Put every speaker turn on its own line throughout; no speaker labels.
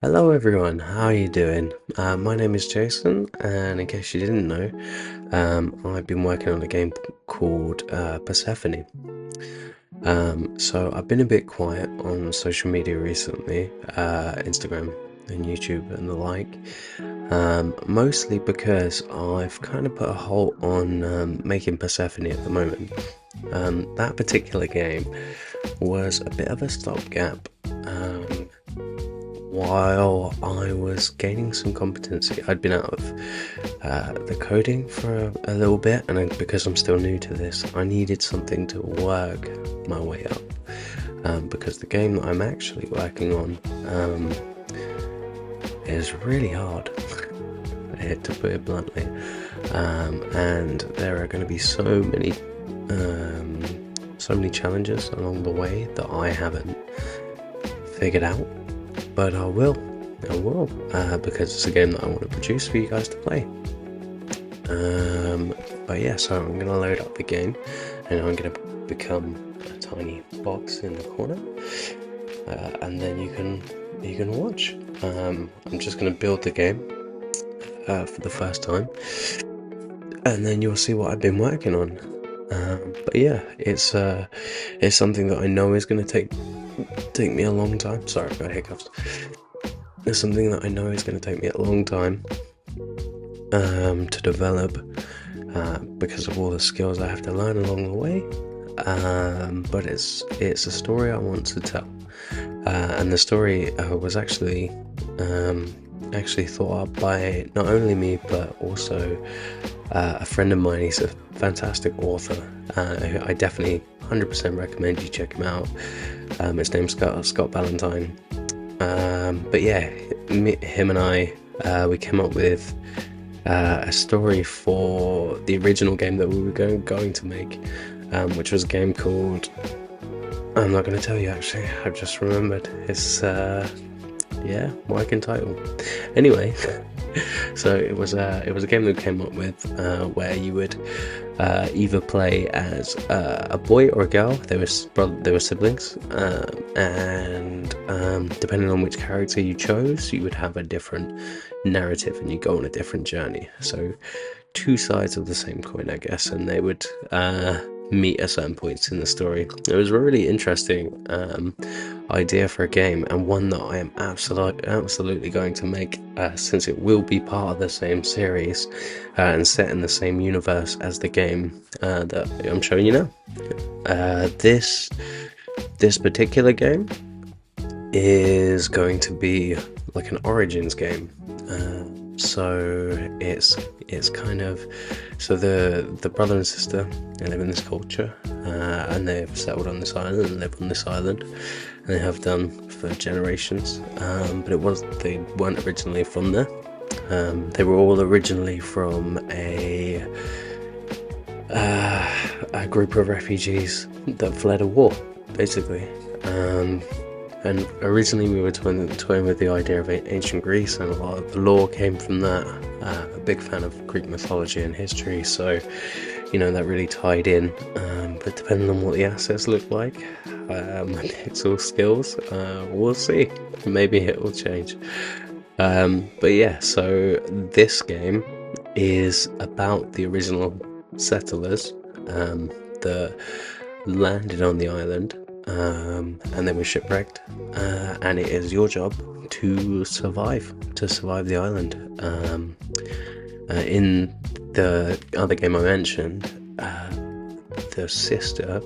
Hello everyone, how are you doing? My name is Jason, and in case you didn't know, I've been working on a game called Persephone. So I've been a bit quiet on social media recently, Instagram and YouTube and the like, mostly because I've kind of put a halt on making Persephone at the moment. That particular game was a bit of a stopgap. While I was gaining some competency, I'd been out of the coding for a little bit, and because I'm still new to this, I needed something to work my way up. Because the game that I'm actually working on is really hard, to put it bluntly, and there are going to be so many challenges along the way that I haven't figured out. But I will, because it's a game that I want to produce for you guys to play. But yeah, so I'm going to load up the game, and I'm going to become a tiny box in the corner, and then you can watch. I'm just going to build the game for the first time, and then you'll see what I've been working on. But yeah, it's something that I know is going to take me a long time. Sorry, I've got hiccups. It's something that I know is going to take me a long time to develop, because of all the skills I have to learn along the way. But it's a story I want to tell, and the story was actually thought up by not only me but also a friend of mine. He's a fantastic author. I definitely 100% recommend you check him out. His name's Scott Valentine. But yeah, him and I, we came up with a story for the original game that we were going to make, which was a game called, I'm not going to tell you actually, I've just remembered. It's working title. Anyway, so it was a game that we came up with where you would either play as a boy or a girl. They were siblings, and depending on which character you chose, you would have a different narrative and you go on a different journey. So two sides of the same coin, I guess, and they would meet at certain points in the story. It was a really interesting idea for a game, and one that I am absolutely going to make, since it will be part of the same series and set in the same universe as the game that I'm showing you now. This particular game is going to be like an Origins game. So it's kind of, so the brother and sister, they live in this culture, and they've settled on this island and live on this island, and they have done for generations. But they weren't originally from there. They were all originally from a group of refugees that fled a war, basically. And originally we were toying with the idea of ancient Greece, and a lot of the lore came from that. A big fan of Greek mythology and history, so that really tied in. But depending on what the assets look like, my pixel skills, we'll see. Maybe it will change. But yeah, so this game is about the original settlers that landed on the island. And they were shipwrecked, and it is your job to survive the island. In the other game I mentioned, the sister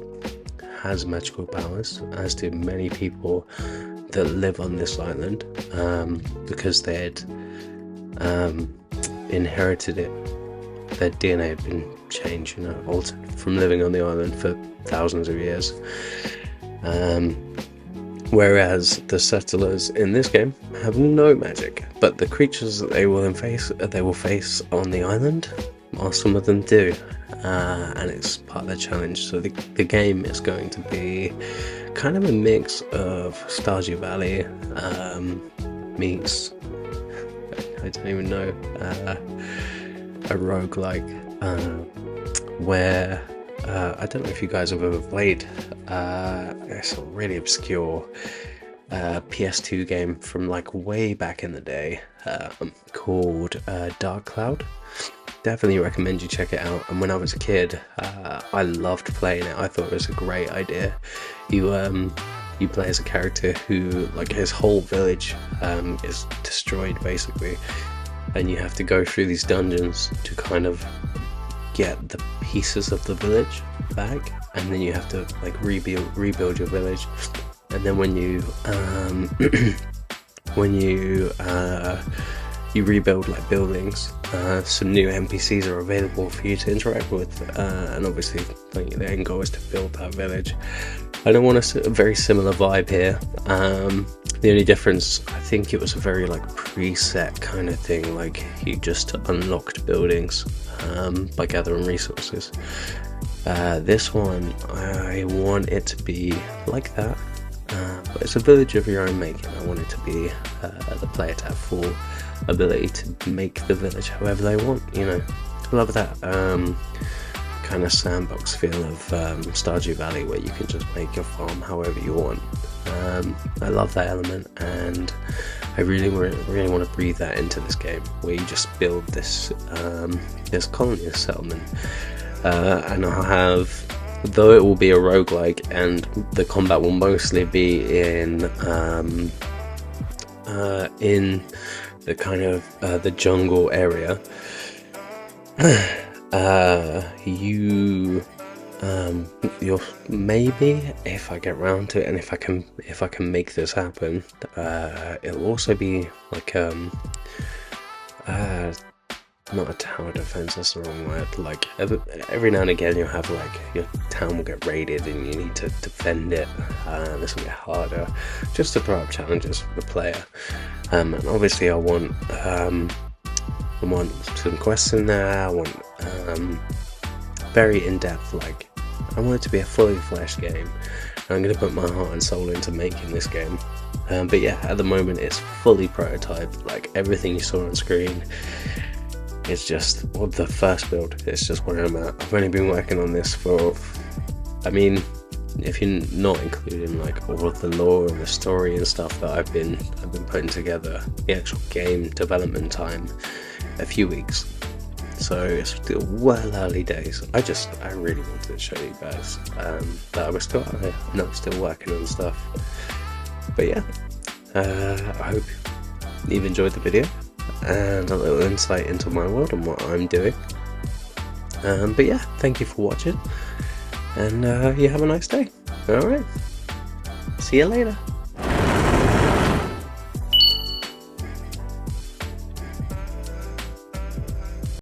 has magical powers, as do many people that live on this island, because they'd inherited it. Their DNA had been changed, altered from living on the island for thousands of years. Whereas the settlers in this game have no magic, but the creatures that they will face on the island, well, some of them do, and it's part of the challenge. So the game is going to be kind of a mix of Stardew Valley meets, I don't even know, a roguelike, where I don't know if you guys have ever played. It's a really obscure PS2 game from like way back in the day, called Dark Cloud. Definitely recommend you check it out. And when I was a kid, I loved playing it. I thought it was a great idea. You play as a character who, like, his whole village is destroyed basically, and you have to go through these dungeons to kind of get the pieces of the village back, and then you have to like rebuild your village. And then when you you rebuild like buildings, some new NPCs are available for you to interact with, and obviously like, the end goal is to build that village. I don't want a very similar vibe here. The only difference, I think it was a very like preset kind of thing, like you just unlocked buildings by gathering resources. This one, I want it to be like that, but it's a village of your own making. I want it to be the player to have full ability to make the village however they want, you know. I love that kind of sandbox feel of Stardew Valley, where you can just make your farm however you want. I love that element, and I really want to breathe that into this game, where you just build this this colony, this settlement, and I'll have, though it will be a roguelike and the combat will mostly be in the kind of the jungle area, you'll maybe, if I get around to it, and if I can make this happen, it'll also be like not a tower defense, that's the wrong word. Like every now and again you'll have like your town will get raided and you need to defend it. This will get harder, just to throw up challenges for the player. And obviously I want some quests in there. I want very in-depth, like I want it to be a fully fleshed game. I'm going to put my heart and soul into making this game. But yeah, at the moment it's fully prototyped. Like everything you saw on screen, it's just, well, the first build, it's just where I'm at. I've only been working on this for, I mean, if you're not including like all of the lore and the story and stuff that I've been putting together, the actual game development time, a few weeks. So it's still well early days. I really wanted to show you guys that I was still out here and I'm still working on stuff. But yeah, I hope you've enjoyed the video and a little insight into my world and what I'm doing. But yeah, thank you for watching, and you have a nice day. Alright, see you later.